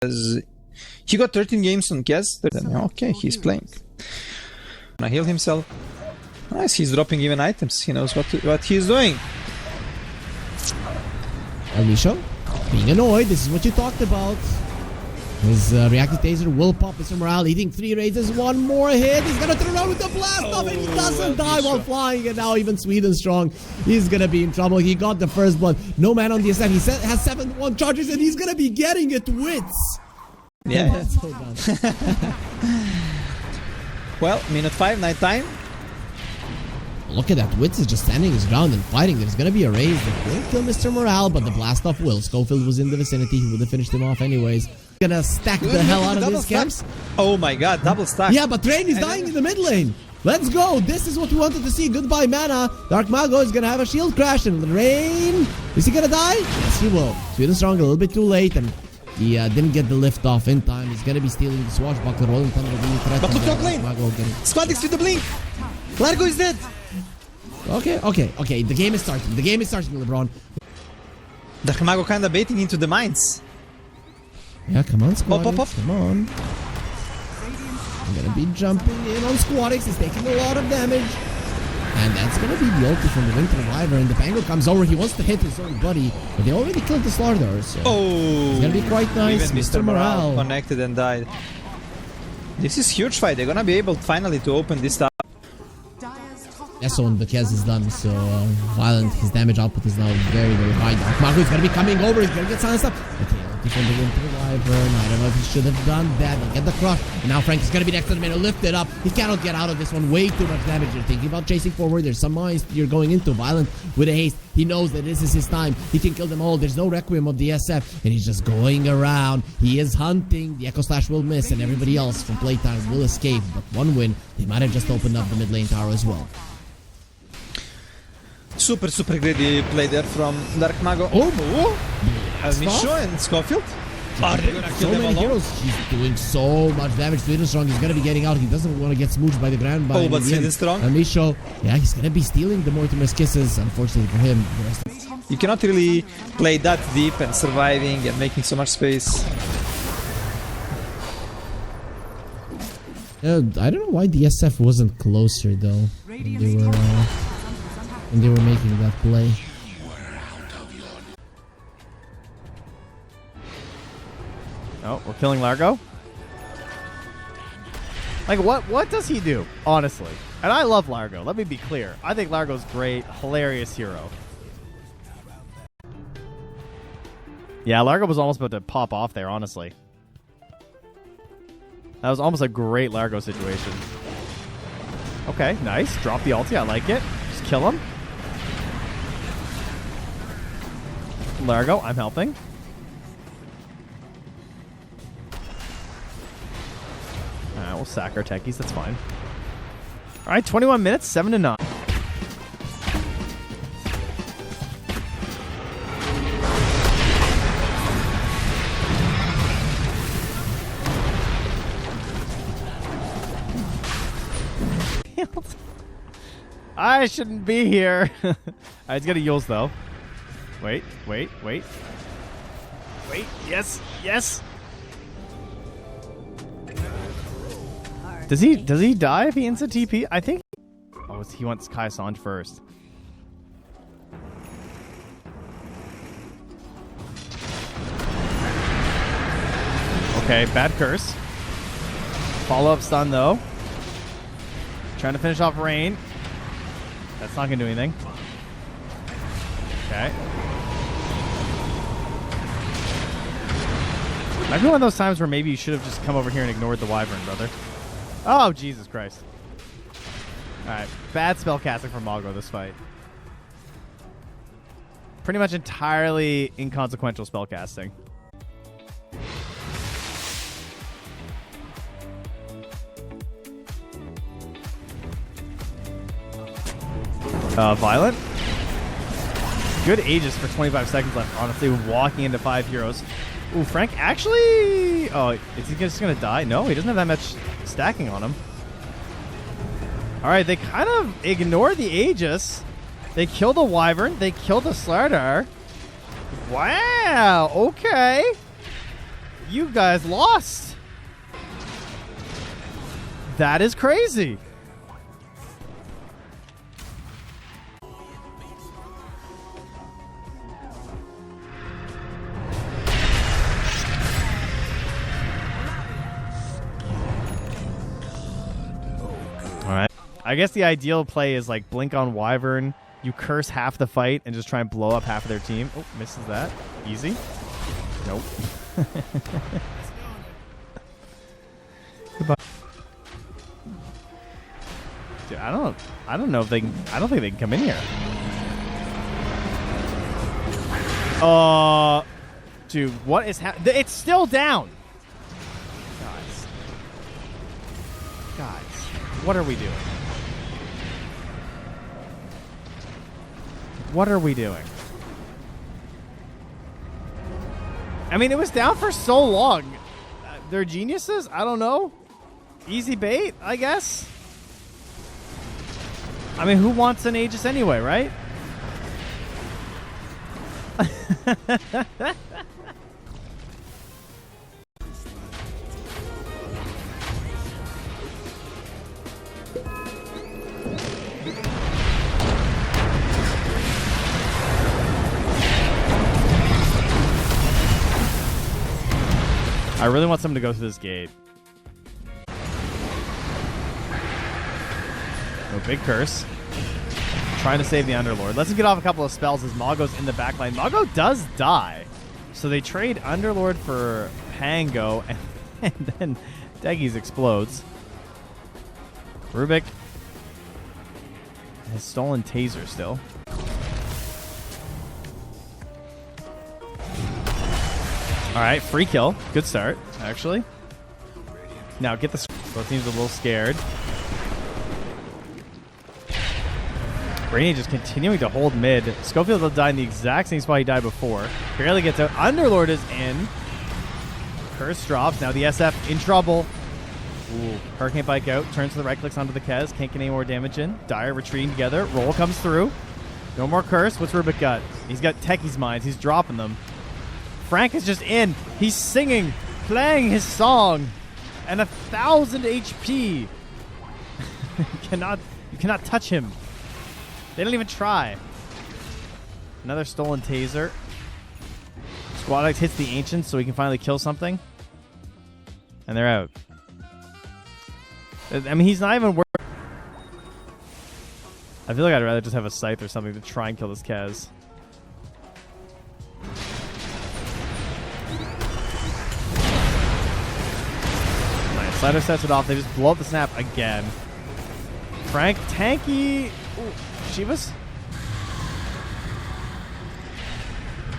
He got 13 games on Kez. Okay, he's playing. Gonna heal himself. Nice, he's dropping even items. He knows what he's doing. Alicia, being annoyed. This is what you talked about. His reactive taser will pop Mr. Morale, eating 3 raises, 1 more hit. He's gonna turn around with the blast off, and he doesn't die while flying. And now even Sweden Strong, he's gonna be in trouble. He got the first blood. No man on the SF. He has 7-1 charges, and he's gonna be getting it wits. Yeah. That's so done. Well, minute 5, night time. Look at that. Wits is just standing his ground and fighting. There's going to be a raise that will kill Mr. Morale, but the blast off will. Schofield was in the vicinity. He would have finished him off anyways. Gonna stack the hell out of his camps. Oh my god, double stack. Yeah, but Train is dying in the mid lane. Let's go. This is what we wanted to see. Goodbye, mana. Dark Mago is going to have a shield crash. And Rain, is he going to die? Yes, he will. Sweden Strong a little bit too late. And he didn't get the lift off in time. He's going to be stealing the Swashbuckler. Rolling Thunder will be threat. But look top lane. Squadix with the blink. Largo is dead. Okay. The game is starting. LeBron. Dark Mago kind of baiting into the mines. Yeah, come on, Squadix. Pop. Come on. I'm gonna be jumping in on Squadix. He's taking a lot of damage. And that's gonna be the ulti from the Winter Wyvern. The Pango comes over. He wants to hit his own buddy, but they already killed the Slardar, so it's gonna be quite nice. Even Mr. Morale connected and died. This is huge fight. They're gonna be able finally to open this up. Yeah, so when the Kez is done, so Violent, his damage output is now very, very high. Dark Mago is gonna be coming over. He's gonna get silenced up. Okay, from the Winter Wyvern. I don't know if he should have done that. He'll get the crush. And now Frank is going to be next to the middle. Lift it up. He cannot get out of this one. Way too much damage. You're thinking about chasing forward. There's some mines you're going into. Violent with a haste. He knows that this is his time. He can kill them all. There's no Requiem of the SF. And he's just going around. He is hunting. The Echo Slash will miss. And everybody else from Playtime will escape. But one win. They might have just opened up the mid lane tower as well. Super greedy play there from Dark Mago. Misho and Schofield. Are they gonna kill them alone? Heroes. He's doing so much damage. Sweden Strong is gonna be getting out. He doesn't want to get smooched by the ground. But Sweden Strong. And Misho, yeah, he's gonna be stealing the Mortimer's kisses. Unfortunately for him, you cannot really play that deep and surviving and making so much space. I don't know why the SF wasn't closer though. When they were making that play. Oh, we're killing Largo? Like, what does he do, honestly? And I love Largo, let me be clear. I think Largo's great, hilarious hero. Yeah, Largo was almost about to pop off there, honestly. That was almost a great Largo situation. Okay, nice. Drop the ulti, I like it. Just kill him. Largo, I'm helping. Alright, we'll sack our techies, that's fine. Alright, 21 minutes, 7-9. I shouldn't be here. Alright, he's gonna Yules though. Wait, yes. Does he die if he insta TP? I think. Oh, he wants Kai Sanj first. Okay, bad curse. Follow up stun though. Trying to finish off Rain. That's not gonna do anything. Okay. Might be one of those times where maybe you should have just come over here and ignored the Wyvern, brother. Oh, Jesus Christ. Alright, bad spellcasting from Mago this fight. Pretty much entirely inconsequential spellcasting. Violent. Good Aegis for 25 seconds left, honestly, walking into 5 heroes. Ooh, Frank actually... Oh, is he just going to die? No, he doesn't have that much stacking on him. Alright, they kind of ignore the Aegis. They kill the Wyvern. They kill the Slardar. Wow, okay. You guys lost. That is crazy. All right. I guess the ideal play is like blink on Wyvern. You curse half the fight and just try and blow up half of their team. Oh, misses that. Easy. Nope. Goodbye. Dude, I don't know if they can. I don't think they can come in here. Dude, what is happening? It's still down. Guys, what are we doing? What are we doing? I mean, it was down for so long. They're geniuses? I don't know. Easy bait, I guess. I mean, who wants an Aegis anyway, right? I really want someone to go through this gate. Oh, big curse. Trying to save the Underlord. Let's get off a couple of spells as Mago's in the backline. Mago does die. So they trade Underlord for Pango, and then Deggies explodes. Rubik has stolen Taser still. All right, free kill. Good start, actually. Now get the... Both teams a little scared. Brainy just continuing to hold mid. Schofield will die in the exact same spot he died before. Barely gets out. Underlord is in. Curse drops. Now the SF in trouble. Ooh. Hurricane Bike out. Turns to the right clicks onto the Kez. Can't get any more damage in. Dire retreating together. Roll comes through. No more curse. What's Rubik got? He's got Techie's mines. He's dropping them. Frank is just in. He's singing, playing his song, and 1,000 HP. You cannot touch him. They don't even try. Another stolen Taser. Squad X hits the Ancient so he can finally kill something. And they're out. I mean, he's not even worth... I feel like I'd rather just have a Scythe or something to try and kill this Kez. Nice. Slider sets it off. They just blow up the snap again. Frank, tanky. Ooh, Shivas.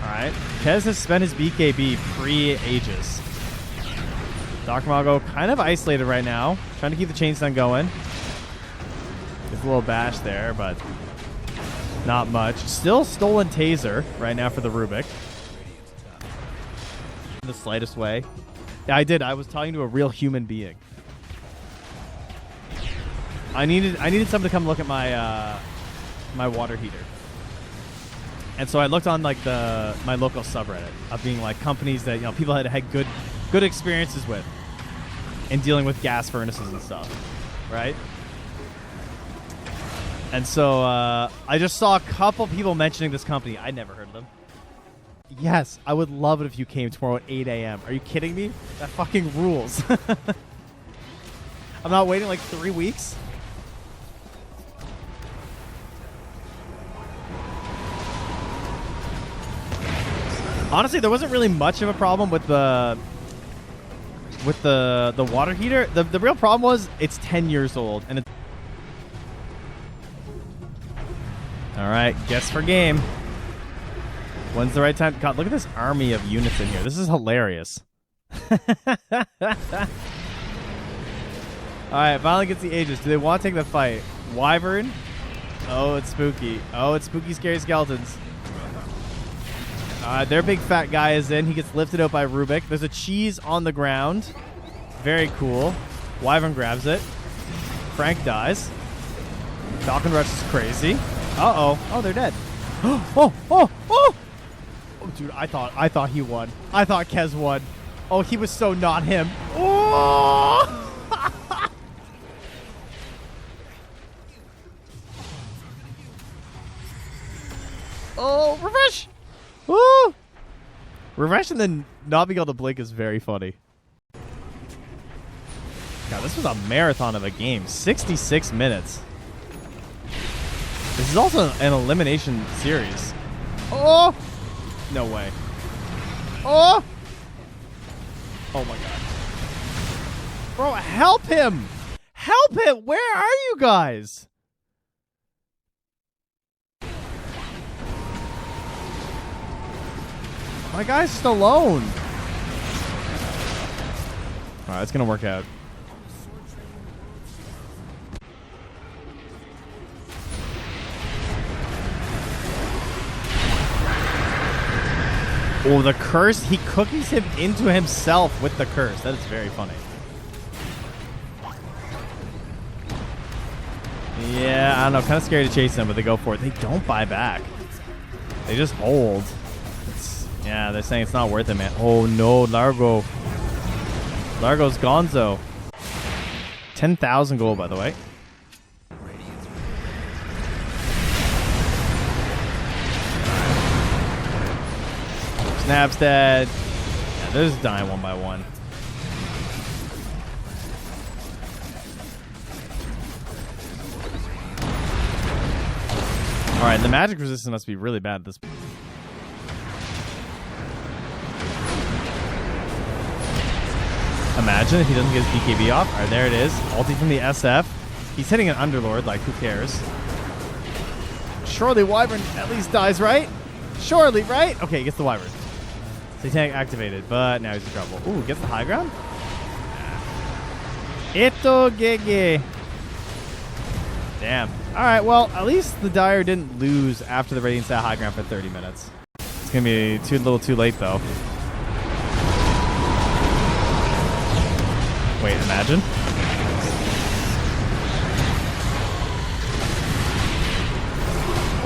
Alright. Kez has spent his BKB pre-Aegis. Dr. Mago kind of isolated right now. Trying to keep the chain stun going. There's a little bash there, but not much. Still stolen Taser right now for the Rubik. In the slightest way. Yeah, I did. I was talking to a real human being. I needed someone to come look at my my water heater. And so I looked on like my local subreddit of being like companies that, you know, people had good experiences with in dealing with gas furnaces and stuff, right? And so I just saw a couple people mentioning this company. I never heard of them. Yes, I would love it if you came tomorrow at 8 a.m. Are you kidding me? That fucking rules. I'm not waiting like 3 weeks. Honestly, there wasn't really much of a problem with the water heater. The real problem was it's 10 years old and it's... All right, guess for game. When's the right time? God, look at this army of units in here. This is hilarious. All right, Violent gets the Aegis. Do they want to take the fight? Wyvern? Oh, it's spooky. Oh, it's spooky, scary skeletons. Their big fat guy is in. He gets lifted out by Rubik. There's a cheese on the ground. Very cool. Wyvern grabs it. Frank dies. Falcon Rush is crazy. Uh-oh. Oh, they're dead. Oh, dude, I thought he won. I thought Kez won. Oh, he was so not him. Oh! Oh, refresh! Woo! Refresh and then not being able to blink is very funny. God, this was a marathon of a game. 66 minutes. This is also an elimination series. Oh! No way. Oh! Oh my god. Bro, help him! Help him! Where are you guys? My guy's just alone. Alright, it's gonna work out. Oh, the curse. He cookies him into himself with the curse. That is very funny. Yeah, I don't know. Kind of scary to chase them, but they go for it. They don't buy back. They just hold. Yeah, they're saying it's not worth it, man. Oh, no. Largo. Largo's gonzo. 10,000 gold, by the way. Snap's dead. Yeah, they're just dying one by one. Alright, the magic resistance must be really bad at this point. Imagine if he doesn't get his BKB off. Alright, there it is. Ulti from the SF. He's hitting an Underlord, like, who cares? Surely Wyvern at least dies, right? Surely, right? Okay, he gets the Wyvern. Satanic activated, but now he's in trouble. Ooh, gets the high ground? Ito Gege. Damn. Alright, well, at least the Dire didn't lose after the Radiant sat high ground for 30 minutes. It's going to be a little too late, though. Wait, imagine.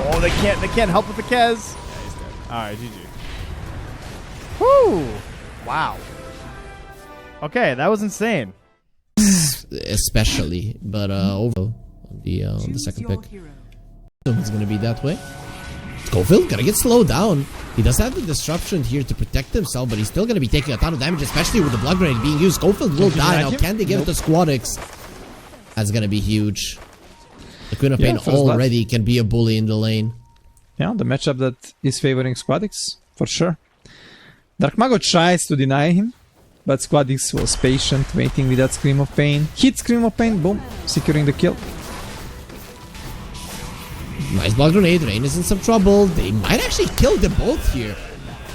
Oh, they can't help with the Kez. Yeah, he's dead. Alright, GG. Whoo! Wow. Okay, that was insane. Especially, but over the second pick, it's gonna be that way. Schofield gonna get slowed down. He does have the disruption here to protect himself, but he's still gonna be taking a ton of damage, especially with the blood grenade being used. Schofield will die now. Can they give it to Squadix? That's gonna be huge. The Queen of Pain already can be a bully in the lane. Yeah, the matchup that is favoring Squadix for sure. Dark Mago tries to deny him, but Squadix was patient, waiting with that Scream of Pain. Hit Scream of Pain, boom, securing the kill. Nice blood grenade. Rain is in some trouble. They might actually kill them both here.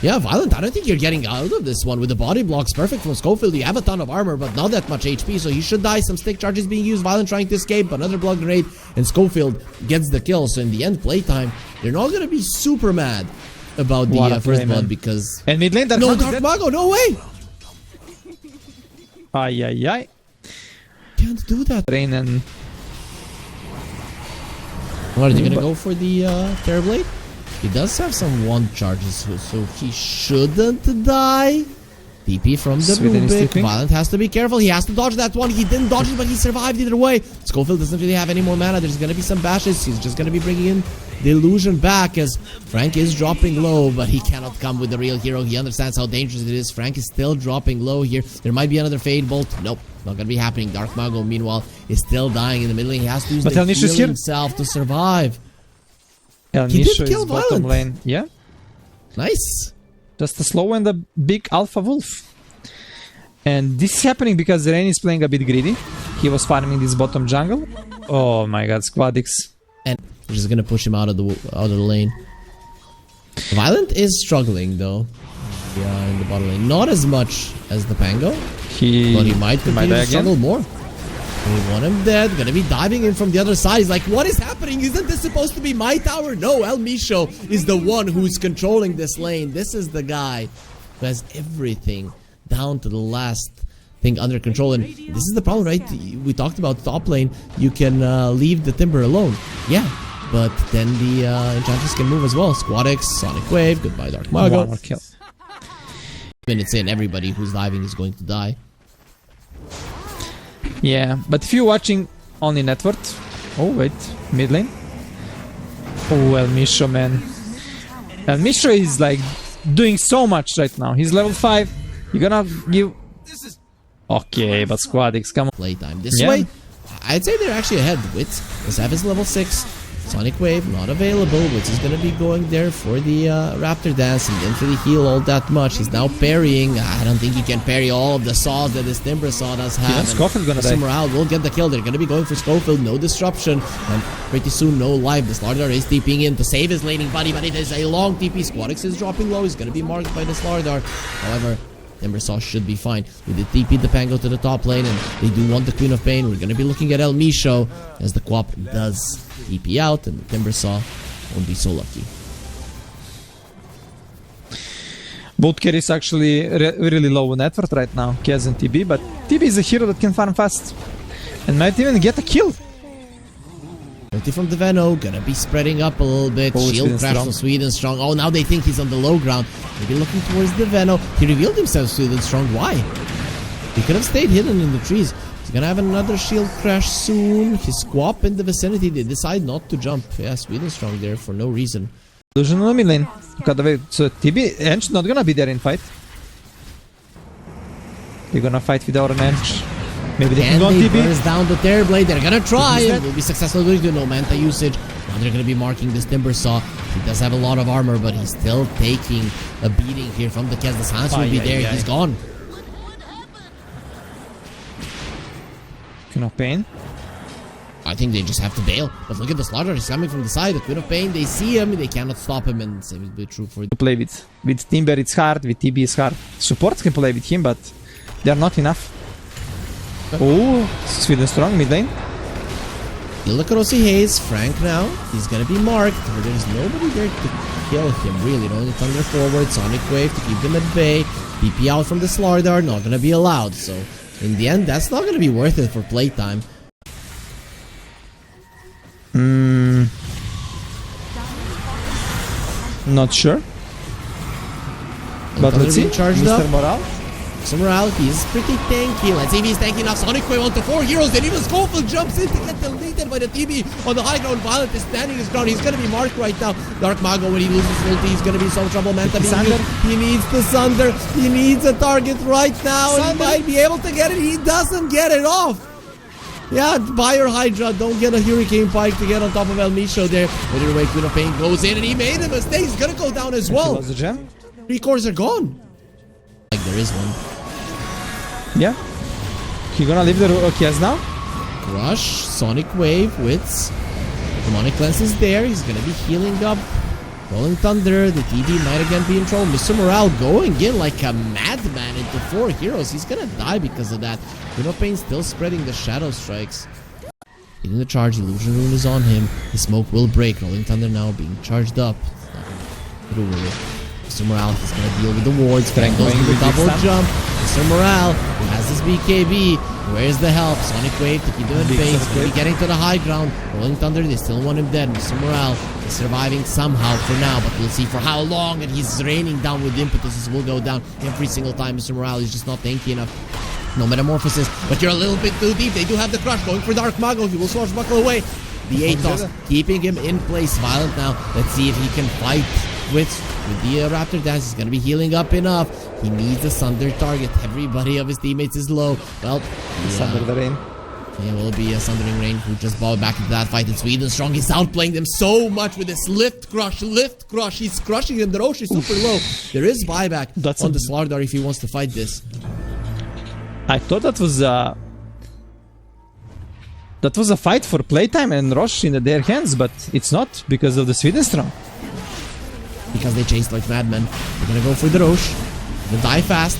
Yeah, Violent, I don't think you're getting out of this one with the body blocks. Perfect from Schofield. You have a ton of armor, but not that much HP, so he should die. Some stick charges being used. Violent trying to escape, but another blood grenade, and Schofield gets the kill. So in the end, playtime, they're not going to be super mad about the first blood because... And mid lane, Dark Mago, no way! Ay, ay, ay. Can't do that. Rain and... What, are they gonna go for the Terrorblade? He does have some wand charges, so he shouldn't die. TP from the Rubik. Violent has to be careful. He has to dodge that one. He didn't dodge it, but he survived either way. Schofield doesn't really have any more mana. There's gonna be some bashes. He's just gonna be bringing in the illusion back as Frank is dropping low, but he cannot come with the real hero. He understands how dangerous it is. Frank is still dropping low here. There might be another Fade Bolt. Nope, not gonna be happening. Dark Mago, meanwhile, is still dying in the middle lane. He has to use the heal himself to survive. He did kill bottom lane. Yeah. Nice. Just a slow and a big alpha wolf. And this is happening because Rain is playing a bit greedy. He was farming this bottom jungle. Oh my god, Squadix. And we're just gonna push him out of the lane. Violent is struggling though. Yeah, in the bottom lane. Not as much as the Pango. But he might continue to struggle more. We want him dead. Gonna be diving in from the other side. He's like, what is happening? Isn't this supposed to be my tower? No, El Misho is the one who's controlling this lane. This is the guy who has everything down to the last thing under control. And this is the problem, right? We talked about top lane. You can leave the Timber alone. Yeah. But then the Enchantress can move as well. Squadix, Sonic Wave. Goodbye, Dark Mago. One more kill. Minutes in, everybody who's diving is going to die. Yeah, but if you're watching only net worth... Oh, wait. Mid lane? Oh, El Misho, man. El Misho is like doing so much right now. He's level 5. You're gonna give... Okay, but Squadix, come on. Playtime. This way, I'd say they're actually ahead. Witz, Zap is level 6. Sonic Wave not available. Witz is going to be going there for the Raptor Dance and didn't really heal all that much. He's now parrying. I don't think he can parry all of the saws that this Timber Saw does have. Yeah, Scofield's gonna die. Morale will get the kill. They're going to be going for Scofield. No disruption. And pretty soon, no life. The Slardar is TPing in to save his laning buddy, but it is a long TP. Squadix is dropping low. He's going to be marked by the Slardar. However, Timbersaw should be fine. We did TP the Pango to the top lane, and they do want the Queen of Pain. We're going to be looking at El Misho as the Quap does TP out, and the Timbersaw won't be so lucky. Both carries actually really low net worth right now, Kaz and TB, but TB is a hero that can farm fast and might even get a kill. Ulti from the Veno, gonna be spreading up a little bit. Shield crash from Sweden Strong. Oh, now they think he's on the low ground. Maybe looking towards the Veno. He revealed himself, Sweden Strong. Why? He could have stayed hidden in the trees. He's gonna have another shield crash soon. His Squap in the vicinity. They decide not to jump. Yeah, Sweden Strong there for no reason. Illusion on the mid lane. So TB Ench not gonna be there in fight. They're gonna fight with our Ench. Maybe they can go on TB. Burst down the Terrorblade. They're gonna try. It will be successful with no Manta usage. Now they're gonna be marking this Timbersaw. He does have a lot of armor, but he's still taking a beating here from the Kaz. The Sans will be there. He's gone. Queen of Pain. I think they just have to bail. But look at the Slaughter. He's coming from the side. The Queen of Pain. They see him. They cannot stop him. And same will be true for to play with. With Timber it's hard. With TB it's hard. Supports can play with him, but they're not enough. Oh, Sweden Strong mid lane. You look at Rossi Hayes, Frank now. He's gonna be marked. But there's nobody there to kill him, really. Only Thunder forward, Sonic Wave to keep them at bay. PP out from the Slardar, not gonna be allowed. So, in the end, that's not gonna be worth it for playtime. Not sure. But let's see. Mr. Morale. So Morale, he's pretty tanky. Let's see if he's tanky enough. Sonic Wave onto 4 heroes. Then even Scofield jumps in to get deleted by the TB on the high ground. Violent is standing his ground. He's going to be marked right now. Dark Mago, when he loses ulti, he's going to be in some trouble. Manta, he needs the Sunder. He needs a target right now. And he might be able to get it. He doesn't get it off. Yeah, buy your Hydra. Don't get a Hurricane Pike to get on top of El Misho there. But either way, Queen of Pain goes in and he made a mistake. He's going to go down as well. 3 cores are gone. Like there is one. Yeah. He gonna leave the Kaz now? Crush, Sonic Wave, Wits. Demonic Lens is there. He's gonna be healing up. Rolling Thunder. The TD might again be in trouble. Mr. Morale going in like a madman into 4 heroes. He's gonna die because of that. Queen of Pain still spreading the Shadow Strikes. Hitting the charge. Illusion Rune is on him. The smoke will break. Rolling Thunder now being charged up. It's not gonna through with it. Mr. Morale is going to deal with the wards. Frank goes with the double jump. Mr. Morale, who has his BKB. Where's the help? Sonic Wave to keep him at bay. He's going to be getting to the high ground. Rolling Thunder, they still want him dead. Mr. Morale is surviving somehow for now, but we'll see for how long. And he's raining down with impetus. Will go down every single time. Mr. Morale is just not tanky enough. No Metamorphosis, but you're a little bit too deep. They do have the crush going for Dark Mago. He will swashbuckle away. The Atos keeping him in place. Violent now. Let's see if he can fight with the Raptor Dance. He's going to be healing up enough. He needs a Sunder target. Everybody of his teammates is low. Well, Sunder the Rain. Yeah, will be a Sundering Rain who just bowed back into that fight. And Sweden Strong is outplaying them so much with this lift crush. He's crushing them. The Roche is super low. There is buyback on the Slardar if he wants to fight this. I thought that was a fight for playtime and Roche in their hands, but it's not because of the Sweden Strong. Because they chased like madmen. They're gonna go for the Roche. They'll die fast.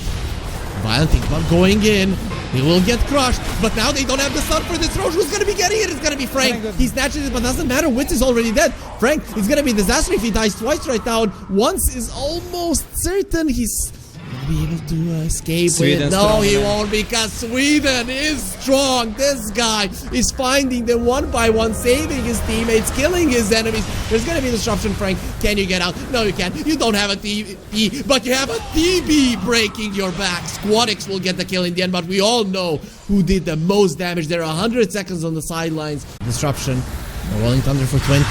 Violent Inkbot going in. He will get crushed. But now they don't have the stun for this Roche. Who's gonna be getting it? It's gonna be Frank. He snatches it, but doesn't matter. Witz is already dead. Frank is gonna be a disaster if he dies twice right now. And once is almost certain. He's be able to escape Sweden with it. No, strong, he man. won't, because Sweden is strong. This guy is finding them one by one, saving his teammates, killing his enemies. There's gonna be disruption, Frank. Can you get out? No, you can't. You don't have a TB, but you have a TB breaking your back. Squadix will get the kill in the end, but we all know who did the most damage. There are 100 seconds on the sidelines. Disruption. Rolling Thunder for 20.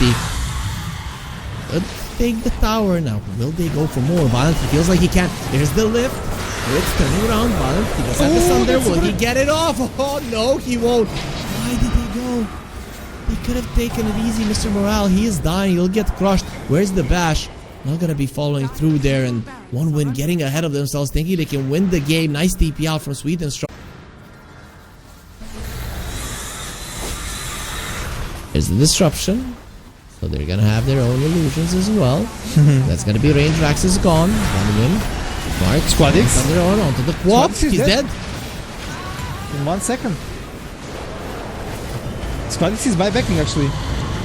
Could take the tower now. Will they go for more? Violent, he feels like he can. There's the lift. It's turning around. Violent, he does have the Thunder. Will he get it off? Oh no, he won't. Why did he go? He could have taken it easy, Mr. Morale. He is dying. He'll get crushed. Where's the bash? Not gonna be following through there, and one win getting ahead of themselves, thinking they can win the game. Nice TP out from Sweden. There's the disruption. So they're gonna have their own illusions as well. That's gonna be range. Rax is gone. One win. Mark Squadix. Thunder on onto the quad. Squadix is He's dead. In 1 second. Squadix is buybacking actually.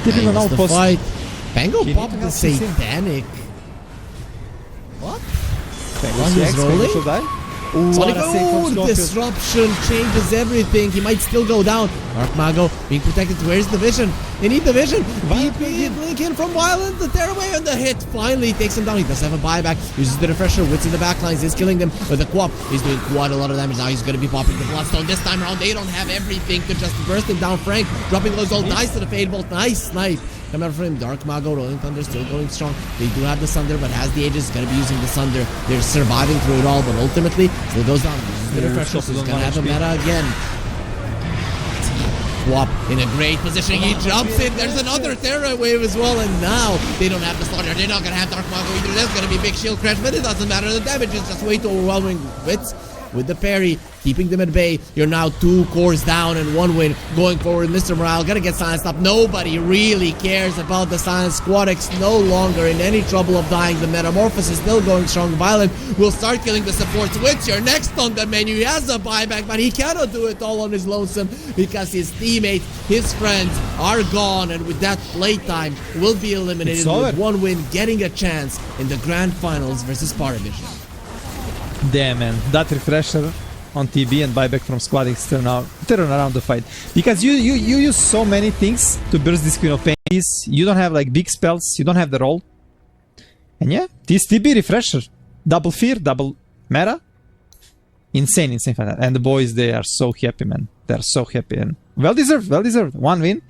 Didn't And an it's the outpost. fight. Bango He popped didn't the have to see. satanic. What? Tango While he's CX, rolling? Tango should die. Ooh, Sonic, what a save from Scorpion. disruption changes everything. He might still go down. Dark Mago being protected. Where's the vision? They need the vision. VP blink in from Violent. The tearaway and the hit finally takes him down. He does have a buyback. Uses the refresher. Wits in the backlines. Is killing them with the Quap. He's doing quite a lot of damage now. He's going to be popping the Bloodstone. This time around, they don't have everything to just burst him down. Frank dropping those old dice to the Fade Bolt. Nice snipe. Coming out for him. Dark Mago, Rolling Thunder still going strong. They do have the Sunder, but has the Aegis. Going to be using the Sunder. They're surviving through it all, but ultimately still goes down. The refresher, so he's going to have a meta again. Swap in a great position. He jumps in. There's another Terra wave as well, and now they don't have the Slaughter. They're not going to have Dark Mago either. There's going to be big shield crash, but it doesn't matter. The damage is just way too overwhelming. Wits with the parry, keeping them at bay. You're now 2 cores down and 1 win. Going forward, Mr. Morale gonna get silenced up. Nobody really cares about the silence. Squadix no longer in any trouble of dying. The Metamorphosis is still going strong. Violent will start killing the supports. Wits, you're next on the menu. He has a buyback, but he cannot do it all on his lonesome because his teammates, his friends are gone, and with that, Playtime will be eliminated with 1 win, getting a chance in the grand finals versus Paravision. Damn, man, that refresher on TB and buyback from Squadix turn around the fight, because you use so many things to burst this Queen of Pain. You don't have like big spells, you don't have the roll, and yeah, this TB refresher, double fear, double meta, insane fight. And the boys, they are so happy, man. They are so happy, and well deserved. 1 win.